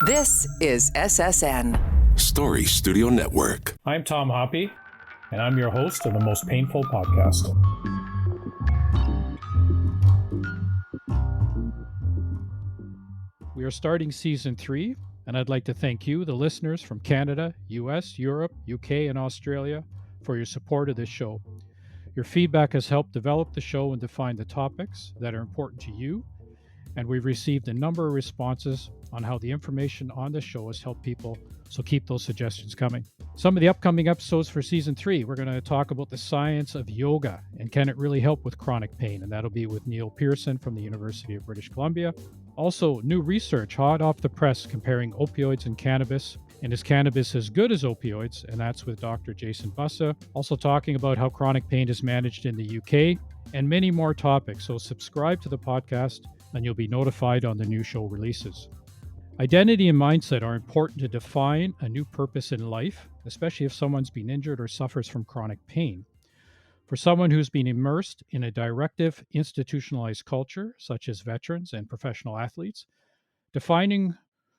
This is SSN. Story Studio Network. I'm Tom Hoppe, and I'm your host of the Most Painful Podcast. We are starting Season 3, and I'd like to thank you, the listeners from Canada, US, Europe, UK, and Australia, for your support of this show. Your feedback has helped develop the show and define the topics that are important to you, and we've received a number of responses on how the information on the show has helped people, so keep those suggestions coming. Some of the upcoming episodes for Season 3, we're going to talk about the science of yoga and can it really help with chronic pain, and that'll be with Neil Pearson from the University of British Columbia. Also, new research hot off the press comparing opioids and cannabis, and is cannabis as good as opioids, and that's with Dr. Jason Bussa. Also talking about how chronic pain is managed in the UK, and many more topics, so subscribe to the podcast and you'll be notified on the new show releases. Identity and mindset are important to define a new purpose in life, especially if someone's been injured or suffers from chronic pain. For someone who's been immersed in a directive, institutionalized culture, such as veterans and professional athletes, defining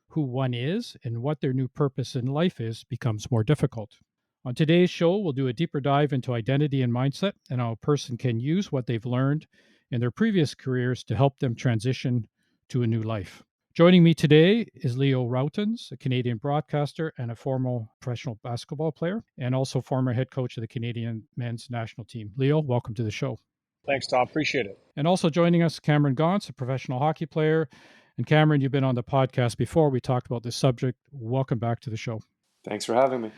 who one is and what their new purpose in life is becomes more difficult. On today's show, we'll do a deeper dive into identity and mindset and how a person can use what they've learned in their previous careers to help them transition to a new life. Joining me today is Leo Rautins, a Canadian broadcaster and a former professional basketball player, and also former head coach of the Canadian men's national team. Leo, welcome to the show. Thanks, Tom. Appreciate it. And also joining us, Cameron Gaunce, a professional hockey player. And Cameron, you've been on the podcast before. We talked about this subject. Welcome back to the show. Thanks for having me.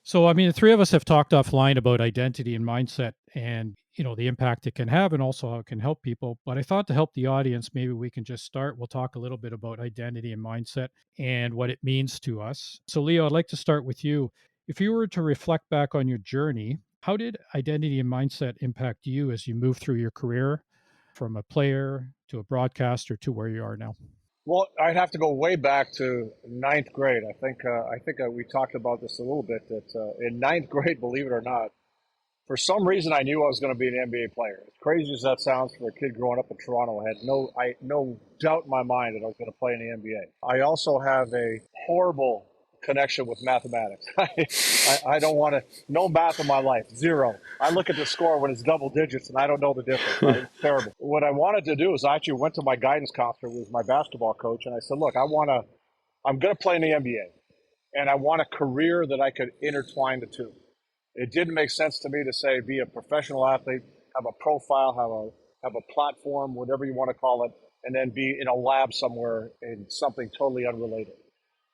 So, the three of us have talked offline about identity and mindset and, the impact it can have and also how it can help people. But I thought to help the audience, maybe we can just start. We'll talk a little bit about identity and mindset and what it means to us. So, Leo, I'd like to start with you. If you were to reflect back on your journey, how did identity and mindset impact you as you moved through your career from a player to a broadcaster to where you are now? Well, I'd have to go way back to ninth grade. I think we talked about this a little bit, that in ninth grade, believe it or not, for some reason I knew I was going to be an NBA player. As crazy as that sounds for a kid growing up in Toronto, I had no doubt in my mind that I was going to play in the NBA. I also have a horrible connection with mathematics. I don't want to, no math in my life, zero. I look at the score when it's double digits and I don't know the difference. Right? It's terrible. What I wanted to do is I actually went to my guidance counselor, who was my basketball coach, and I said, look, I'm going to play in the NBA, and I want a career that I could intertwine the two. It didn't make sense to me to say, be a professional athlete, have a profile, have a platform, whatever you want to call it, and then be in a lab somewhere in something totally unrelated.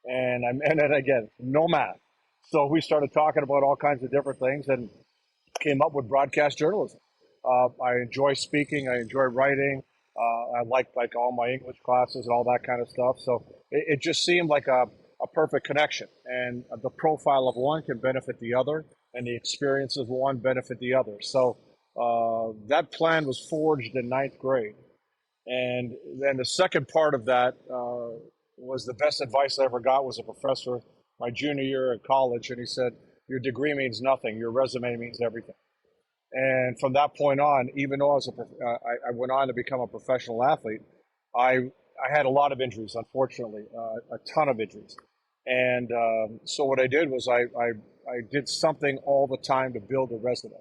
And then again, no math. So we started talking about all kinds of different things and came up with broadcast journalism. I enjoy speaking. I enjoy writing. I like all my English classes and all that kind of stuff. So it just seemed like a perfect connection. And the profile of one can benefit the other, and the experience of one benefit the other. So that plan was forged in ninth grade. And then the second part of that was the best advice I ever got was a professor my junior year at college, and he said, your degree means nothing, your resume means everything. And from that point on, even though I went on to become a professional athlete, I had a lot of injuries, unfortunately, a ton of injuries. And so what I did was I did something all the time to build a resume.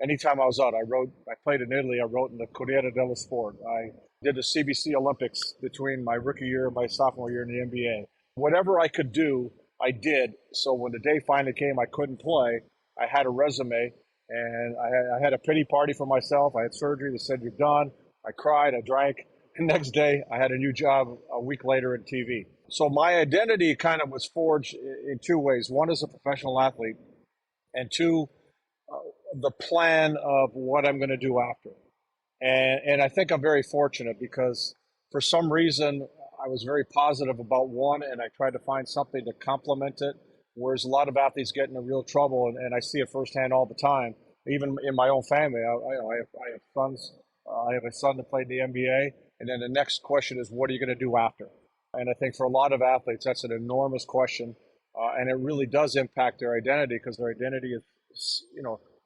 Anytime I was out, I played in Italy, I wrote in the Corriere dello Sport. I did the CBC Olympics between my rookie year and my sophomore year in the NBA. Whatever I could do, I did. So when the day finally came, I couldn't play. I had a resume, and I had a pity party for myself. I had surgery. They said, you're done. I cried. I drank. The next day, I had a new job a week later in TV. So my identity kind of was forged in two ways. One, as a professional athlete, and two, the plan of what I'm going to do after. And I think I'm very fortunate because for some reason I was very positive about one, and I tried to find something to complement it, whereas a lot of athletes get into real trouble, and I see it firsthand all the time, even in my own family. I have sons. I have a son that played in the NBA, and then the next question is, what are you going to do after? And I think for a lot of athletes, that's an enormous question, and it really does impact their identity because their identity is,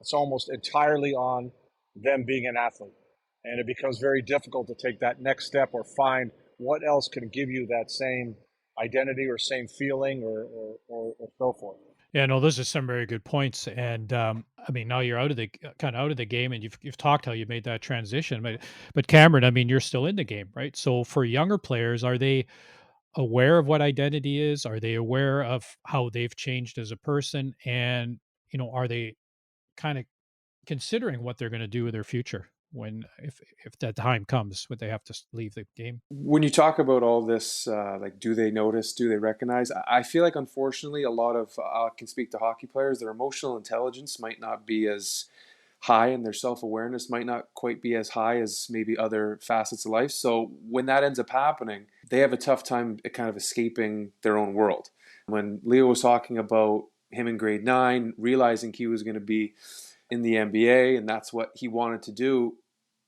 it's almost entirely on them being an athlete. And it becomes very difficult to take that next step or find what else can give you that same identity or same feeling or so forth. Yeah, no, those are some very good points. And I mean, now you're kind of out of the game, and you've talked how you made that transition. But Cameron, I mean, you're still in the game, right? So for younger players, are they aware of what identity is? Are they aware of how they've changed as a person? And are they kind of considering what they're going to do with their future when if that time comes when they have to leave the game? When you talk about all this, like, do they notice? Do they recognize? I feel like, unfortunately, a lot of can speak to hockey players. Their emotional intelligence might not be as high, and their self-awareness might not quite be as high as maybe other facets of life. So when that ends up happening, they have a tough time kind of escaping their own world. When Leo was talking about him in grade 9, realizing he was going to be in the NBA and that's what he wanted to do,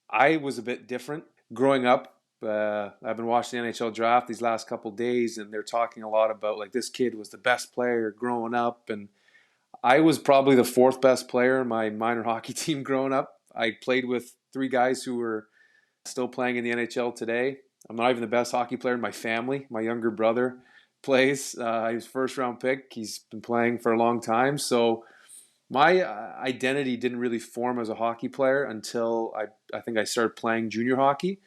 I was a bit different. Growing up, I've been watching the NHL draft these last couple days, and they're talking a lot about, like, this kid was the best player growing up, and I was probably the 4th best player in my minor hockey team growing up. I played with 3 guys who were still playing in the NHL today. I'm not even the best hockey player in my family. My younger brother plays. He was first round pick. He's been playing for a long time. So my identity didn't really form as a hockey player until I think I started playing junior hockey.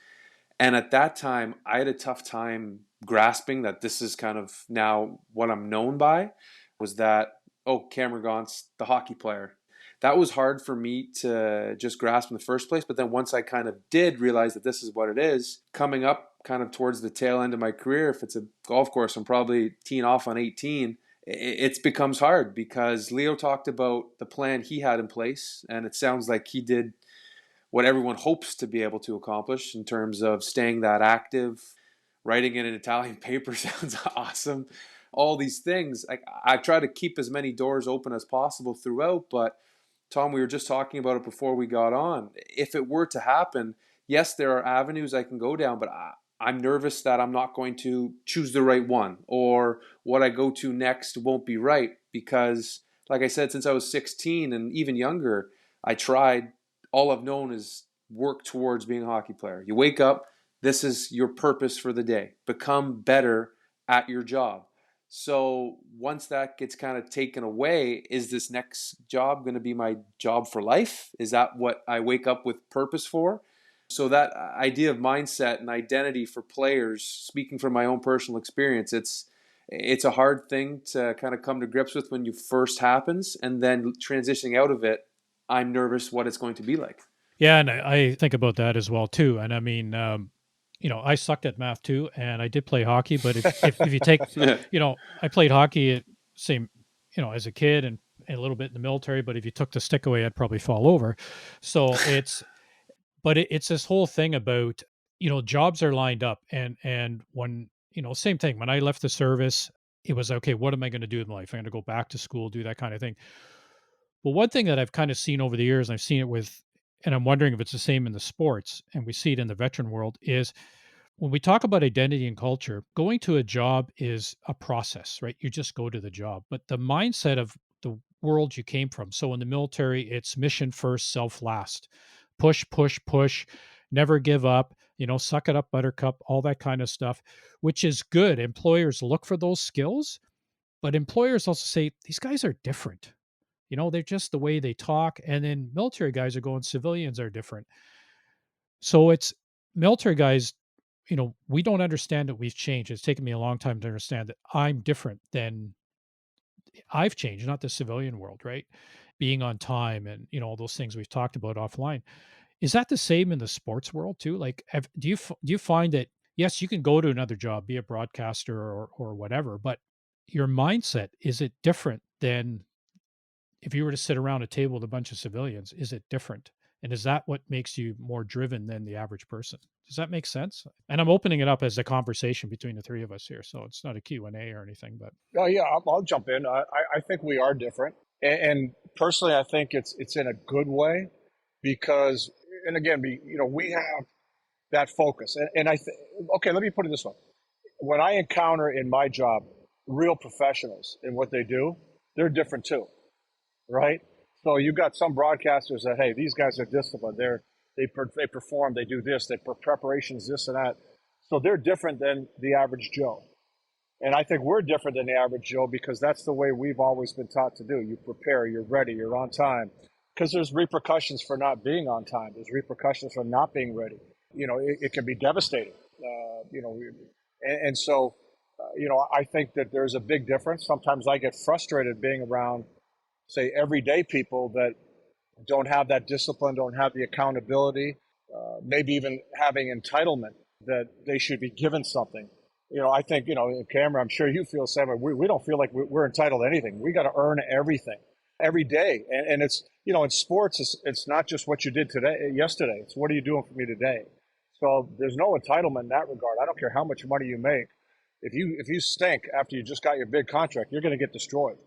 And at that time, I had a tough time grasping that this is kind of now what I'm known by, was that, oh, Cameron Gaunce, the hockey player. That was hard for me to just grasp in the first place. But then once I kind of did realize that this is what it is, coming up kind of towards the tail end of my career, if it's a golf course, I'm probably teeing off on 18. It becomes hard because Leo talked about the plan he had in place, and it sounds like he did what everyone hopes to be able to accomplish in terms of staying that active. Writing in an Italian paper sounds awesome. All these things, I try to keep as many doors open as possible throughout, but Tom, we were just talking about it before we got on. If it were to happen, yes, there are avenues I can go down, but I'm nervous that I'm not going to choose the right one, or what I go to next won't be right, because, like I said, since I was 16 and even younger, I tried. All I've known is work towards being a hockey player. You wake up, this is your purpose for the day. Become better at your job. So once that gets kind of taken away, is this next job going to be my job for life? Is that what I wake up with purpose for? So that idea of mindset and identity for players, speaking from my own personal experience, it's a hard thing to kind of come to grips with when you first happens, and then transitioning out of it, I'm nervous what it's going to be like. Yeah, and I think about that as well too. And I mean, I sucked at math too, and I did play hockey. But if you take, I played hockey at same, as a kid and a little bit in the military. But if you took the stick away, I'd probably fall over. So it's this whole thing about, jobs are lined up, and when, same thing. When I left the service, it was okay. What am I going to do in life? I'm going to go back to school, do that kind of thing. But one thing that I've kind of seen over the years, and I've seen it with, and I'm wondering if it's the same in the sports, and we see it in the veteran world, is when we talk about identity and culture, going to a job is a process, right? You just go to the job. But the mindset of the world you came from, so in the military, it's mission first, self last. Push, push, push, never give up, suck it up, buttercup, all that kind of stuff, which is good. Employers look for those skills, but employers also say, these guys are different. They're just the way they talk. And then military guys are going, civilians are different. So it's military guys, we don't understand that we've changed. It's taken me a long time to understand that I'm different than I've changed, not the civilian world, right? Being on time and, all those things we've talked about offline. Is that the same in the sports world too? Like, do you find that, yes, you can go to another job, be a broadcaster or whatever, but your mindset, is it different than if you were to sit around a table with a bunch of civilians? Is it different? And is that what makes you more driven than the average person? Does that make sense? And I'm opening it up as a conversation between the three of us here. So it's not a Q&A or anything, but. Oh yeah, I'll jump in. I think we are different, and personally, I think it's in a good way because, and again, we have that focus, and okay, let me put it this way: when I encounter in my job real professionals in what they do, they're different too, right? So you've got some broadcasters that, hey, these guys are disciplined. They perform. They do this. They preparations, this and that. So they're different than the average Joe. And I think we're different than the average Joe because that's the way we've always been taught to do. You prepare, you're ready, you're on time. Because there's repercussions for not being on time. There's repercussions for not being ready. It can be devastating. And so, I think that there's a big difference. Sometimes I get frustrated being around, say, everyday people that don't have that discipline, don't have the accountability, maybe even having entitlement that they should be given something. I think, Cameron, I'm sure you feel the same way. We don't feel like we're entitled to anything. We got to earn everything every day. And it's, in sports, it's not just what you did yesterday. It's what are you doing for me today? So there's no entitlement in that regard. I don't care how much money you make. If you stink after you just got your big contract, you're going to get destroyed.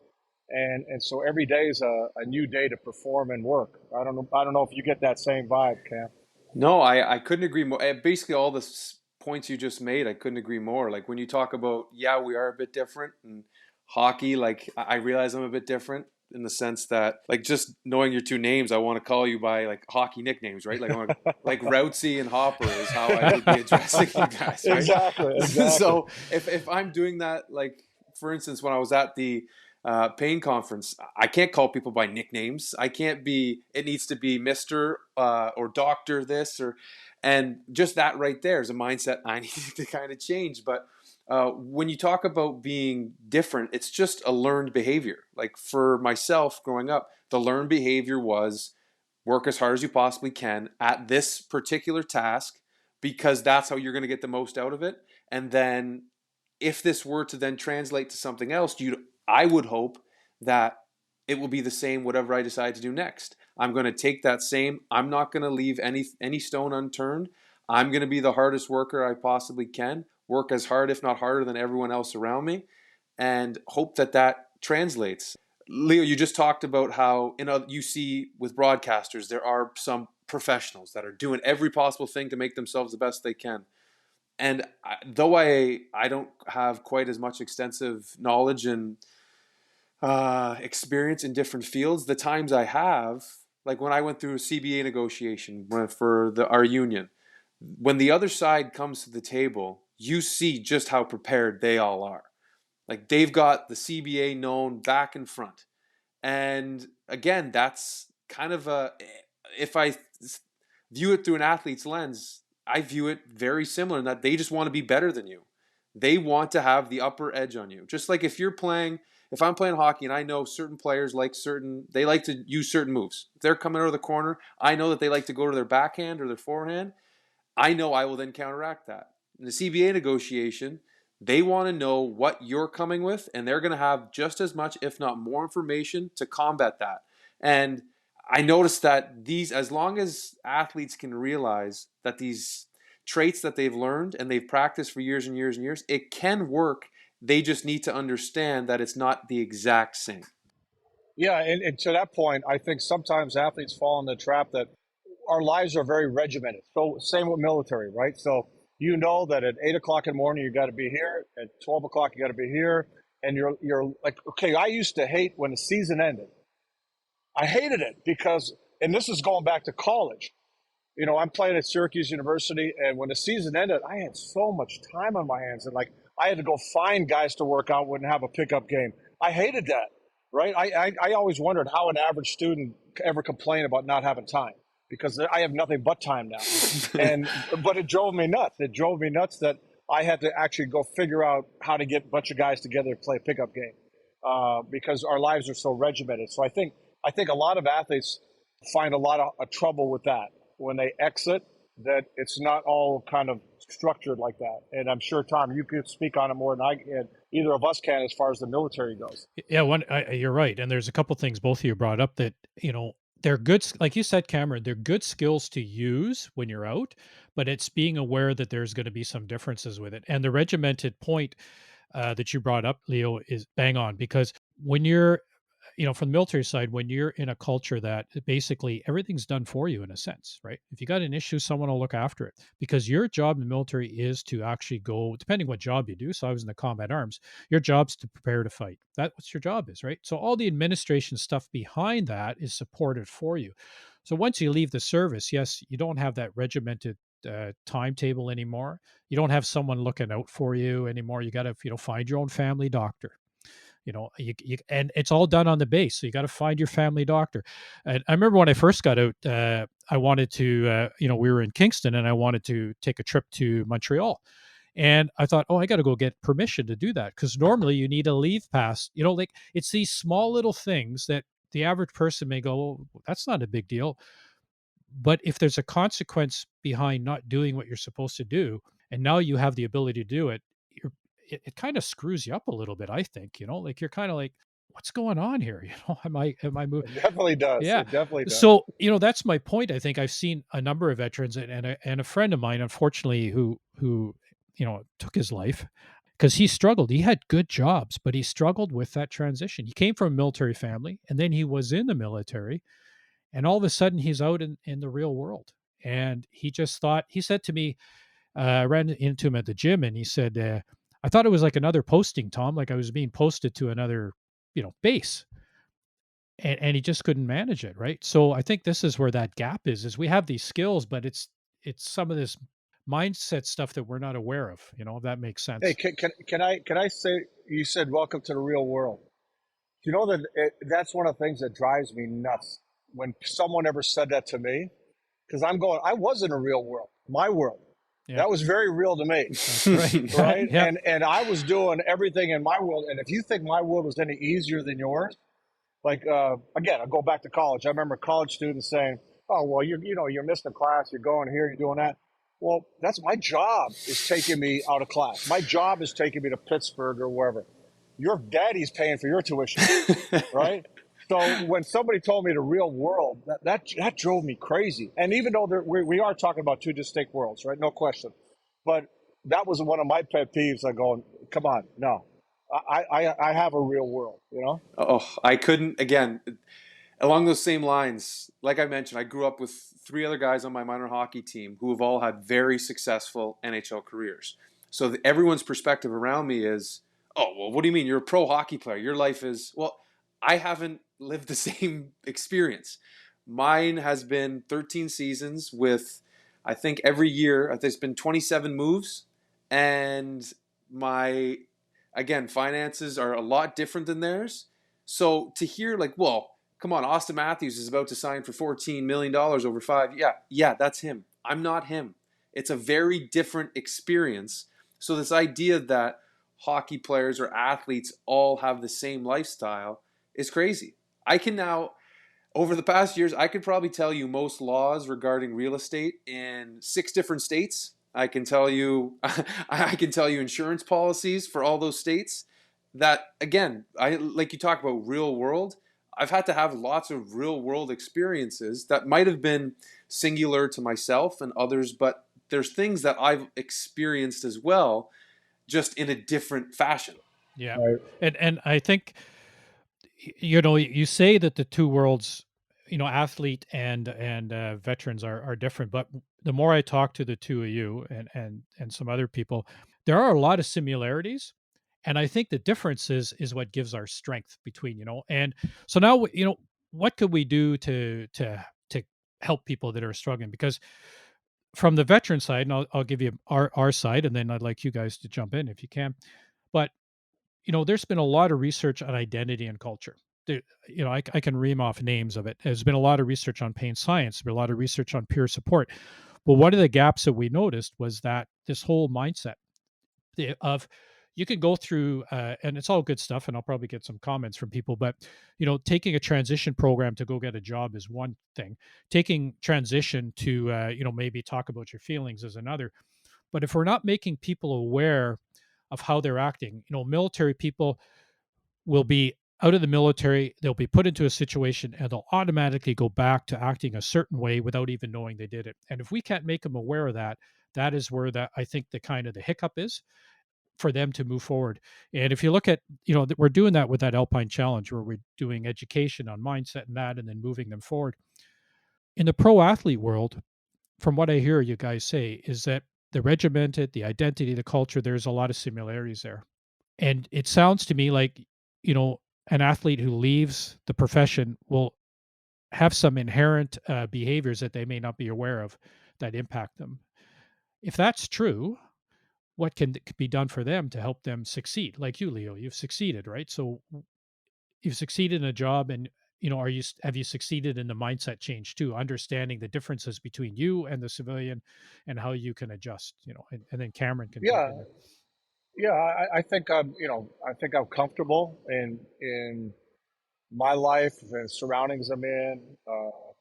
And so every day is a new day to perform and work. I don't know if you get that same vibe, Cam. No, I couldn't agree more. Basically, all the points you just made, I couldn't agree more. Like when you talk about, yeah, we are a bit different, and hockey, like I realize I'm a bit different in the sense that, like, just knowing your two names, I want to call you by like hockey nicknames, right? Like I want to, like Rautins and Hoppe is how I would be addressing you guys, right? Exactly. So if I'm doing that, like for instance, when I was at the Pain conference, I can't call people by nicknames. I can't be. It needs to be Mister or Doctor this and just that right there is a mindset I need to kind of change. But when you talk about being different, it's just a learned behavior. Like for myself growing up, the learned behavior was work as hard as you possibly can at this particular task because that's how you're going to get the most out of it. And then if this were to then translate to something else, I would hope that it will be the same whatever I decide to do next. I'm going to take that same, I'm not going to leave any stone unturned. I'm going to be the hardest worker I possibly can, work as hard, if not harder than everyone else around me, and hope that translates. Leo, you just talked about how you see with broadcasters, there are some professionals that are doing every possible thing to make themselves the best they can. And though I don't have quite as much extensive knowledge and experience in different fields, the times I have, like when I went through a CBA negotiation for our union, when the other side comes to the table, you see just how prepared they all are. Like they've got the CBA known back and front. And again, that's kind of if I view it through an athlete's lens, I view it very similar in that they just want to be better than you. They want to have the upper edge on you. Just like if I'm playing hockey and I know certain players they like to use certain moves. If they're coming out of the corner, I know that they like to go to their backhand or their forehand. I know I will then counteract that. In the CBA negotiation, they want to know what you're coming with, and they're going to have just as much, if not more information to combat that. And I noticed that as long as athletes can realize that these traits that they've learned and they've practiced for years and years and years, it can work. They just need to understand that it's not the exact same. Yeah, and to that point, I think sometimes athletes fall in the trap that our lives are very regimented. So same with military, right? So you know that at 8 o'clock in the morning you got to be here, at 12 o'clock you got to be here, and you're like, okay. I used to hate when the season ended. I hated it because, and this is going back to college. I'm playing at Syracuse University, and when the season ended, I had so much time on my hands, and like I had to go find guys to work out, wouldn't have a pickup game. I hated that, right? I always wondered how an average student ever complained about not having time because I have nothing but time now. But it drove me nuts. It drove me nuts that I had to actually go figure out how to get a bunch of guys together to play a pickup game because our lives are so regimented. So I think a lot of athletes find a lot of trouble with that when they exit, that it's not all kind of structured like that. And I'm sure, Tom, you could speak on it more than either of us can as far as the military goes. Yeah, you're right. And there's a couple things both of you brought up that, they're good, like you said, Cameron, they're good skills to use when you're out, but it's being aware that there's going to be some differences with it. And the regimented point that you brought up, Leo, is bang on because when you're, from the military side, when you're in a culture that basically everything's done for you in a sense, right? If you got an issue, someone will look after it because your job in the military is to actually go, depending what job you do. So I was in the combat arms, your job's to prepare to fight. That's what your job is, right? So all the administration stuff behind that is supported for you. So once you leave the service, yes, you don't have that regimented timetable anymore. You don't have someone looking out for you anymore. You got to, find your own family doctor. And it's all done on the base. So you got to find your family doctor. And I remember when I first got out, I wanted to, we were in Kingston and I wanted to take a trip to Montreal. And I thought, oh, I got to go get permission to do that because normally you need a leave pass. Like it's these small little things that the average person may go, oh, that's not a big deal. But if there's a consequence behind not doing what you're supposed to do, and now you have the ability to do it, it kind of screws you up a little bit, I think, like you're kind of like, what's going on here? Am I moving? It definitely does. Yeah. It definitely does. So, that's my point. I think I've seen a number of veterans and a friend of mine, unfortunately, who took his life because he struggled. He had good jobs, but he struggled with that transition. He came from a military family and then he was in the military and all of a sudden he's out in the real world. And he just thought, he said to me, I ran into him at the gym and he said, I thought it was like another posting, Tom, like I was being posted to another, base. And he just couldn't manage it, right? So I think this is where that gap is we have these skills, but it's some of this mindset stuff that we're not aware of, if that makes Hey, sense. can I say, you said welcome to the real world. You know that's one of the things that drives me nuts when someone ever said that to me, because I was in a real world, my world. Yeah. That was very real to me. That's right. Right. Yeah. And I was doing everything in my world. And if you think my world was any easier than yours, like, again, I'll go back to college. I remember college students saying, oh, well, you're missing a class. You're going here, you're doing that. Well, that's my job is taking me out of class. My job is taking me to Pittsburgh or wherever. Your daddy's paying for your tuition, right? So when somebody told me the real world, that drove me crazy. And even though we are talking about two distinct worlds, right? No question. But that was one of my pet peeves. I go, come on, no. I have a real world, Oh, I couldn't, again, along those same lines, like I mentioned, I grew up with three other guys on my minor hockey team who have all had very successful NHL careers. So everyone's perspective around me is, oh, well, what do you mean? You're a pro hockey player. Your life is, well, I haven't lived the same experience. Mine has been 13 seasons with, I think every year, there's been 27 moves. And my, again, finances are a lot different than theirs. So to hear like, well, come on, Austin Matthews is about to sign for $14 million over 5. Yeah, that's him. I'm not him. It's a very different experience. So this idea that hockey players or athletes all have the same lifestyle is crazy. I can now, over the past years, I could probably tell you most laws regarding real estate in 6 different states. I can tell you insurance policies for all those states. That again, I like you talk about real world. I've had to have lots of real world experiences that might have been singular to myself and others, but there's things that I've experienced as well, just in a different fashion. Yeah. Right. And I think, you say that the two worlds, athlete and veterans are different, but the more I talk to the two of you and some other people, there are a lot of similarities. And I think the difference is what gives our strength between, and so now, what could we do to help people that are struggling? Because from the veteran side, and I'll give you our side, and then I'd like you guys to jump in if you can. But there's been a lot of research on identity and culture. I can ream off names of it. There's been a lot of research on pain science. There's been a lot of research on peer support. But one of the gaps that we noticed was that this whole mindset of you can go through, and it's all good stuff, and I'll probably get some comments from people, but taking a transition program to go get a job is one thing. Taking transition to maybe talk about your feelings is another. But if we're not making people aware of how they're acting, military people will be out of the military, they'll be put into a situation and they'll automatically go back to acting a certain way without even knowing they did it. And if we can't make them aware of that, that is where that I think the kind of the hiccup is for them to move forward. And if you look at, we're doing that with that Alpine Challenge where we're doing education on mindset and that, and then moving them forward. In the pro athlete world, from what I hear you guys say, is that the regimented, the identity, the culture, there's a lot of similarities there. And it sounds to me like, an athlete who leaves the profession will have some inherent behaviors that they may not be aware of that impact them. if that's true, what can be done for them to help them succeed? Like you, Leo, you've succeeded, right? So you've succeeded in a job, and have you succeeded in the mindset change too, understanding the differences between you and the civilian and how you can adjust, and then Cameron can jump Yeah, in there. yeah. I think I think I'm comfortable in my life and surroundings I'm in,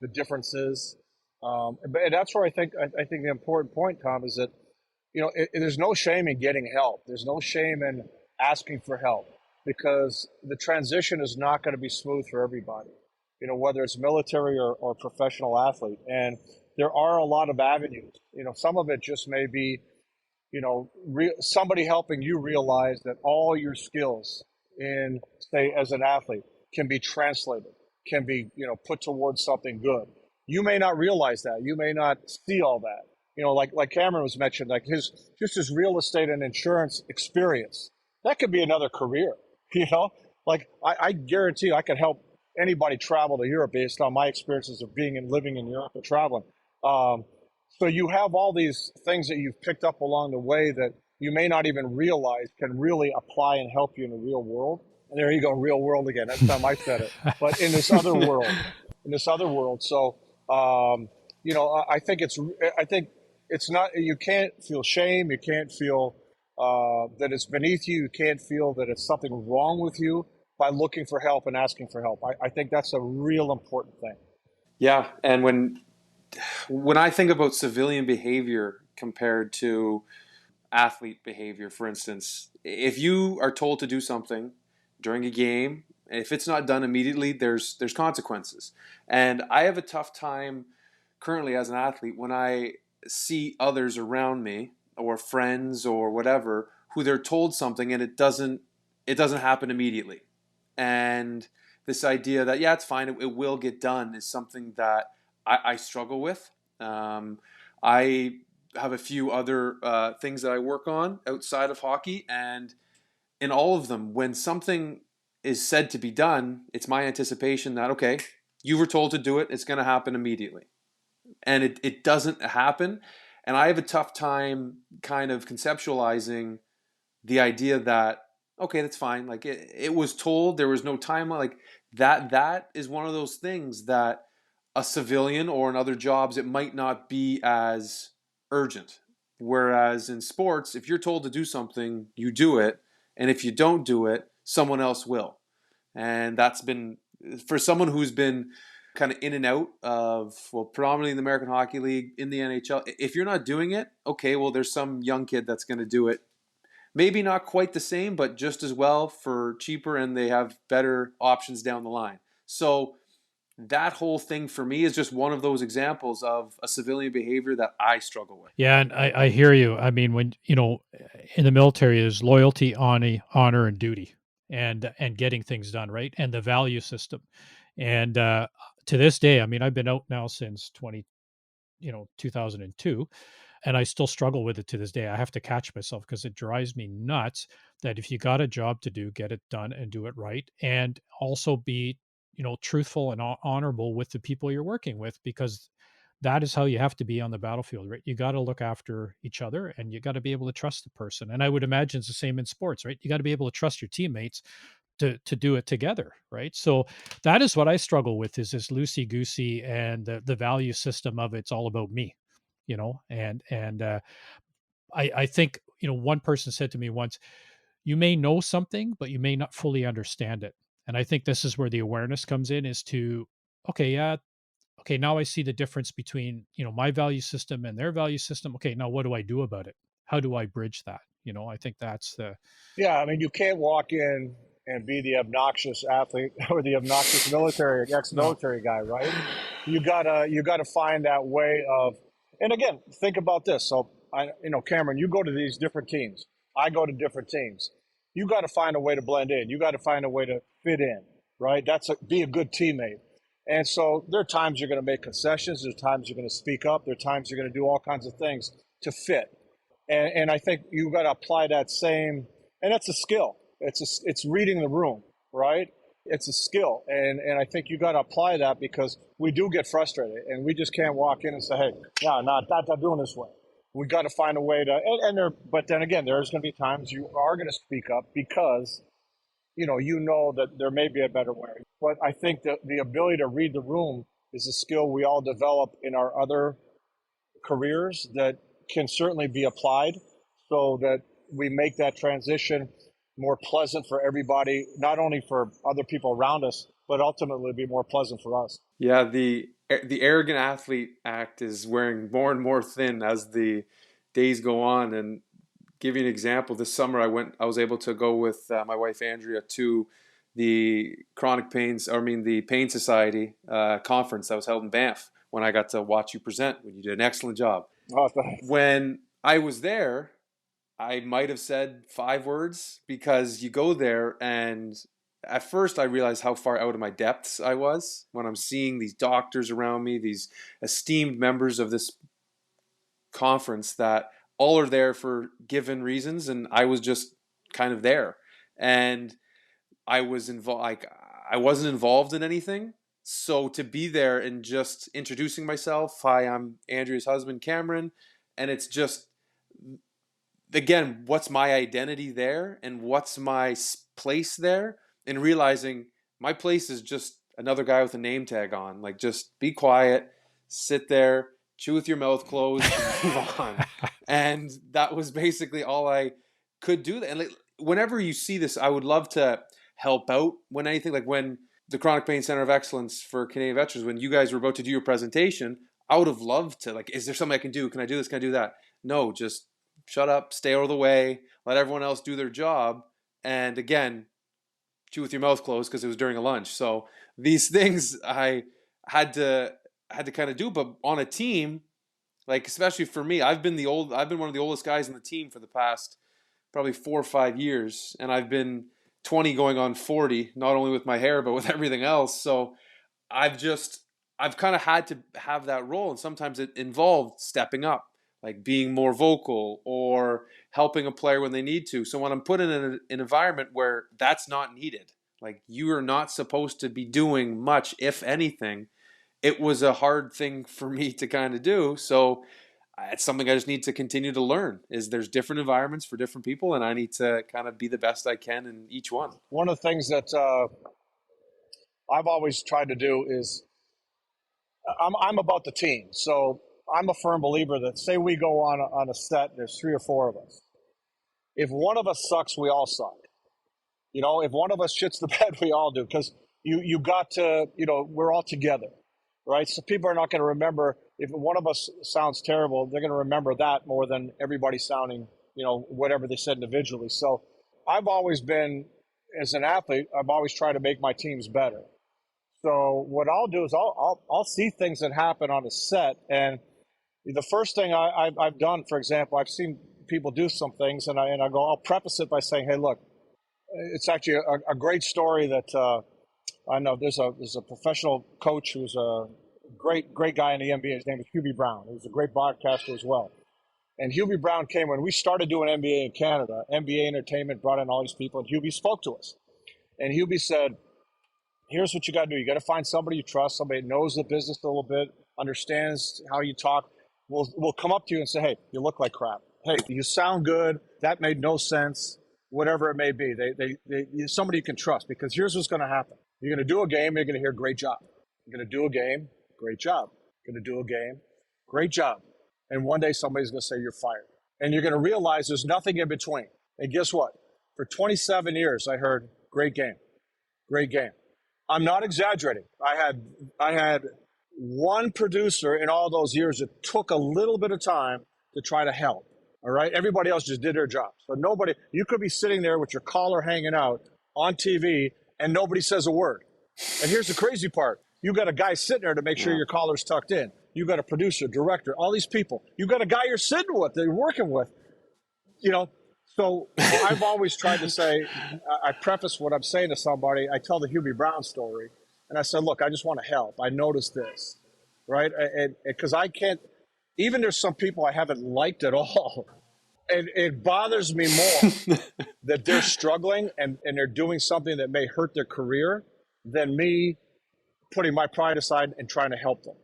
the differences. But that's where I think the important point, Tom, is that there's no shame in getting help. There's no shame in asking for help because the transition is not going to be smooth for everybody. Whether it's military or professional athlete, and there are a lot of avenues. Some of it just may be somebody helping you realize that all your skills in, say, as an athlete can be translated, can be, put towards something good. You may not realize that. You may not see all that. Like Cameron was mentioned, like his real estate and insurance experience, that could be another career, you know? Like I guarantee I could help anybody travel to Europe based on my experiences of being and living in Europe and traveling. Um, so you have all these things that you've picked up along the way that you may not even realize can really apply and help you in the real world. And there you go, real world again. That's time I said it. But in this other world, So, I think it's not. You can't feel shame. You can't feel that it's beneath you. You can't feel that it's something wrong with you by looking for help and asking for help. I think that's a real important thing. Yeah, and when I think about civilian behavior compared to athlete behavior, for instance, if you are told to do something during a game, if it's not done immediately, there's consequences. And I have a tough time currently as an athlete when I see others around me or friends or whatever who they're told something and it doesn't happen immediately. And this idea that yeah, it's fine, it will get done is something that I struggle with. I have a few other things that I work on outside of hockey, and in all of them, when something is said to be done, it's my anticipation that okay, you were told to do it, it's going to happen immediately, and it doesn't happen, and I have a tough time kind of conceptualizing the idea that okay, that's fine, like it was told, there was no timeline, like that is one of those things that a civilian or in other jobs it might not be as urgent, whereas in sports if you're told to do something you do it, and if you don't do it someone else will. And that's been, for someone who's been kind of in and out of, well, predominantly in the American Hockey League, in the NHL, if you're not doing it, okay, well, there's some young kid that's going to do it. Maybe not quite the same, but just as well for cheaper, and they have better options down the line. So that whole thing for me is just one of those examples of a civilian behavior that I struggle with. Yeah, and I hear you. I mean, when in the military is loyalty, honor, and duty, and getting things done, right, and the value system. And to this day, I mean, I've been out now since 2002, and I still struggle with it to this day. I have to catch myself because it drives me nuts that if you got a job to do, get it done and do it right, and also be truthful and honorable with the people you're working with, because that is how you have to be on the battlefield, right? You got to look after each other, and you got to be able to trust the person. And I would imagine it's the same in sports, right? You got to be able to trust your teammates to do it together, right? So that is what I struggle with, is this loosey goosey, and the value system of it's all about me, and I think one person said to me once, you may know something but you may not fully understand it. And I think this is where the awareness comes in, is to, okay, yeah, okay, now I see the difference between my value system and their value system. Okay, now what do I do about it? How do I bridge that? I think that's the Yeah, I mean, you can't walk in and be the obnoxious athlete or the obnoxious no. ex-military guy, right? You gotta find that way of, and again, think about this. So Cameron, you go to these different teams. I go to different teams. You got to find a way to blend in. You got to find a way to fit in, right? Be a good teammate. And so there are times you're going to make concessions. There's times you're going to speak up. There are times you're going to do all kinds of things to fit. And I think you've got to apply that same, and that's a skill. It's reading the room, right? It's a skill, and I think you got to apply that, because we do get frustrated, and we just can't walk in and say, hey, no, not doing this way. we got to find a way to, but then again, there's going to be times you are going to speak up because, that there may be a better way. But I think that the ability to read the room is a skill we all develop in our other careers that can certainly be applied so that we make that transition more pleasant for everybody, not only for other people around us, but ultimately be more pleasant for us. Yeah, the arrogant athlete act is wearing more and more thin as the days go on. And give you an example, this summer I was able to go with my wife Andrea to the the Pain Society conference that was held in Banff, when I got to watch you present, when you did an excellent job. Oh, thanks. When I was there, I might have said 5 words, because you go there and at first I realized how far out of my depths I was when I'm seeing these doctors around me, these esteemed members of this conference that all are there for given reasons, and I was just kind of there. And I wasn't involved in anything. So to be there and just introducing myself, hi, I'm Andrea's husband, Cameron, and it's just, again, what's my identity there and what's my place there, and realizing my place is just another guy with a name tag on. Like, just be quiet, sit there, chew with your mouth closed, and move on. And that was basically all I could do. And whenever you see this, I would love to help out when anything, like when the Chronic Pain Center of Excellence for Canadian Veterans, when you guys were about to do your presentation, I would have loved to, like, is there something I can do? Can I do this? Can I do that? No, just shut up, stay out of the way, let everyone else do their job. And again, chew with your mouth closed, because it was during a lunch. So these things I had to kind of do. But on a team, like, especially for me, I've been one of the oldest guys on the team for the past probably 4 or 5 years, and I've been 20 going on 40, not only with my hair but with everything else. So I've kind of had to have that role, and sometimes it involved stepping up, like being more vocal or helping a player when they need to. So when I'm put in an environment where that's not needed, like, you are not supposed to be doing much, if anything, it was a hard thing for me to kind of do. So it's something I just need to continue to learn, is there's different environments for different people, and I need to kind of be the best I can in each one. One of the things that I've always tried to do is I'm about the team. So I'm a firm believer that, say we go on a set, there's 3 or 4 of us. If one of us sucks, we all suck. If one of us shits the bed, we all do, because you got to, we're all together, right? So people are not going to remember, if one of us sounds terrible, they're going to remember that more than everybody sounding, whatever they said individually. So I've always been, as an athlete, I've always tried to make my teams better. So what I'll do is I'll see things that happen on a set, and the first thing I've done, for example, I've seen people do some things, and I'll preface it by saying, hey, look, it's actually a great story that I know. There's a professional coach who's a great guy in the NBA. His name is Hubie Brown. He's a great broadcaster as well. And Hubie Brown came when we started doing NBA in Canada. NBA Entertainment brought in all these people, and Hubie spoke to us. And Hubie said, here's what you got to do. You got to find somebody you trust, somebody that knows the business a little bit, understands how you talk. We'll come up to you and say, hey, you look like crap. Hey, you sound good. That made no sense. Whatever it may be, somebody you can trust, because here's what's going to happen. You're going to do a game, you're going to hear great job. You're going to do a game, great job. You're going to do a game, great job. And one day somebody's going to say you're fired. And you're going to realize there's nothing in between. And guess what? For 27 years, I heard great game, great game. I'm not exaggerating. I had one producer in all those years that took a little bit of time to try to help. All right. Everybody else just did their job. So you could be sitting there with your collar hanging out on TV and nobody says a word. And here's the crazy part. You got a guy sitting there to make sure your collar's tucked in. You got a producer, director, all these people. You got a guy you're sitting with, that you're working with. So I've always tried to say, I preface what I'm saying to somebody. I tell the Hubie Brown story, and I said, look, I just want to help. I noticed this, right? And because I can't, even there's some people I haven't liked at all. And it bothers me more that they're struggling and they're doing something that may hurt their career than me putting my pride aside and trying to help them,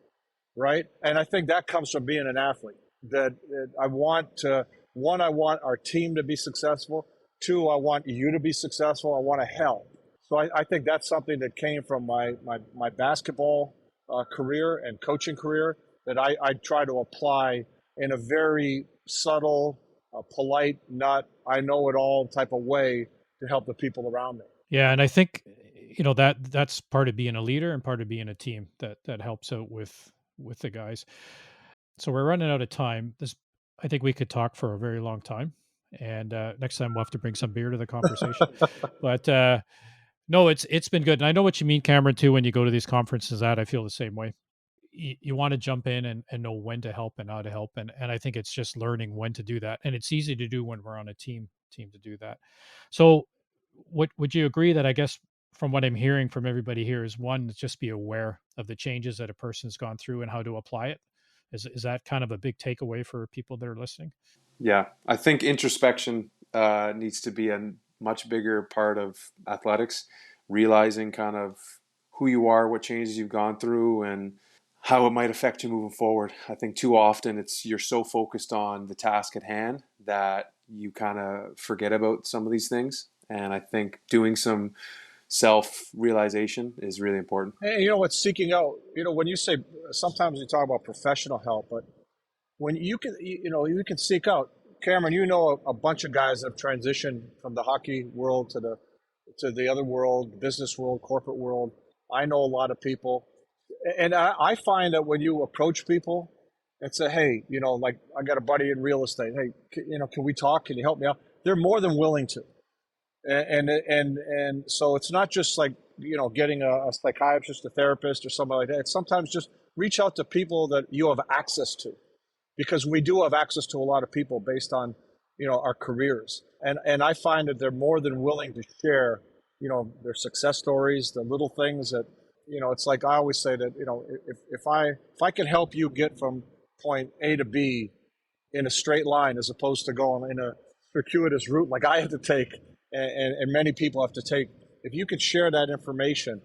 right? And I think that comes from being an athlete. that I want to, one, I want our team to be successful. Two, I want you to be successful. I want to help. So I think that's something that came from my basketball career and coaching career that I try to apply in a very subtle, polite, not I know it all type of way to help the people around me. Yeah, and I think that's part of being a leader and part of being a team that helps out with the guys. So we're running out of time. I think we could talk for a very long time, and next time we'll have to bring some beer to the conversation. But no, it's been good, and I know what you mean, Cameron, too. When you go to these conferences, I feel the same way. You want to jump in and know when to help and how to help, and I think it's just learning when to do that, and it's easy to do when we're on a team to do that. So, would you agree that, I guess, from what I'm hearing from everybody here, is one, just be aware of the changes that a person's gone through and how to apply it? Is that kind of a big takeaway for people that are listening? Yeah, I think introspection needs to be a much bigger part of athletics, realizing kind of who you are, what changes you've gone through, and how it might affect you moving forward. I think too often you're so focused on the task at hand that you kind of forget about some of these things. And I think doing some self-realization is really important. And you know what, seeking out, when you say, sometimes you talk about professional help, but when you can seek out, Cameron, a bunch of guys that have transitioned from the hockey world to the other world, business world, corporate world. I know a lot of people. And I find that when you approach people and say, hey, like I got a buddy in real estate. Hey, can we talk? Can you help me out? They're more than willing to. And so it's not just like, getting a psychiatrist, a therapist or somebody like that. It's sometimes just reach out to people that you have access to, because we do have access to a lot of people based on, our careers. And I find that they're more than willing to share, their success stories, the little things that, it's like I always say that, if I can help you get from point A to B in a straight line, as opposed to going in a circuitous route like I had to take and many people have to take, if you could share that information,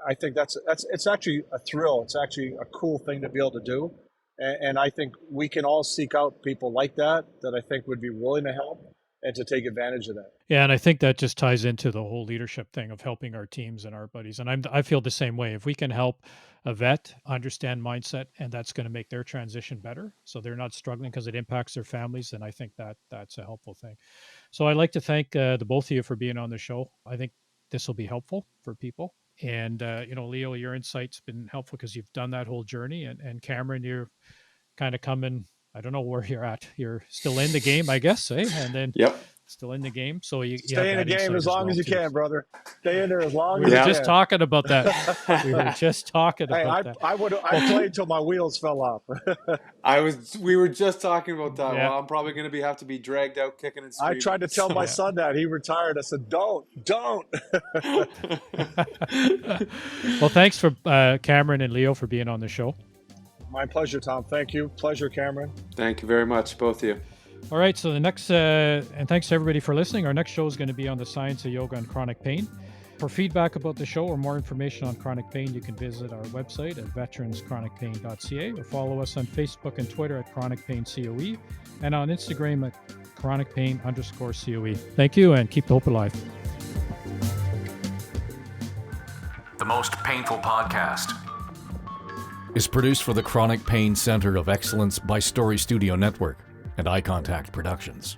I think it's actually a thrill. It's actually a cool thing to be able to do. And I think we can all seek out people like that I think would be willing to help and to take advantage of that. Yeah, and I think that just ties into the whole leadership thing of helping our teams and our buddies. And I feel the same way. If we can help a vet understand mindset, and that's going to make their transition better, so they're not struggling because it impacts their families, then I think that's a helpful thing. So I'd like to thank the both of you for being on the show. I think this will be helpful for people. And, Leo, your insight's been helpful because you've done that whole journey. And Cameron, you're kind of coming, I don't know where you're at. You're still in the game, I guess, eh? And then Yep. Still in the game. So you stay in the game as long as you can, brother. Stay in there as long as you you can. We were just talking about that. I played till my wheels fell off. We were just talking about that. Yeah. Well, I'm probably going to have to be dragged out kicking and screaming. I tried to tell my son that. He retired. I said, don't. Well, thanks for Cameron and Leo for being on the show. My pleasure, Tom. Thank you. Pleasure, Cameron. Thank you very much, both of you. All right, so the next, and thanks to everybody for listening. Our next show is going to be on the science of yoga and chronic pain. For feedback about the show or more information on chronic pain, you can visit our website at veteranschronicpain.ca or follow us on Facebook and Twitter at Chronic Pain COE and on Instagram at chronicpain_COE. Thank you, and keep the hope alive. The Most Painful Podcast is produced for the Chronic Pain Center of Excellence by Story Studio Network and Eye Contact Productions.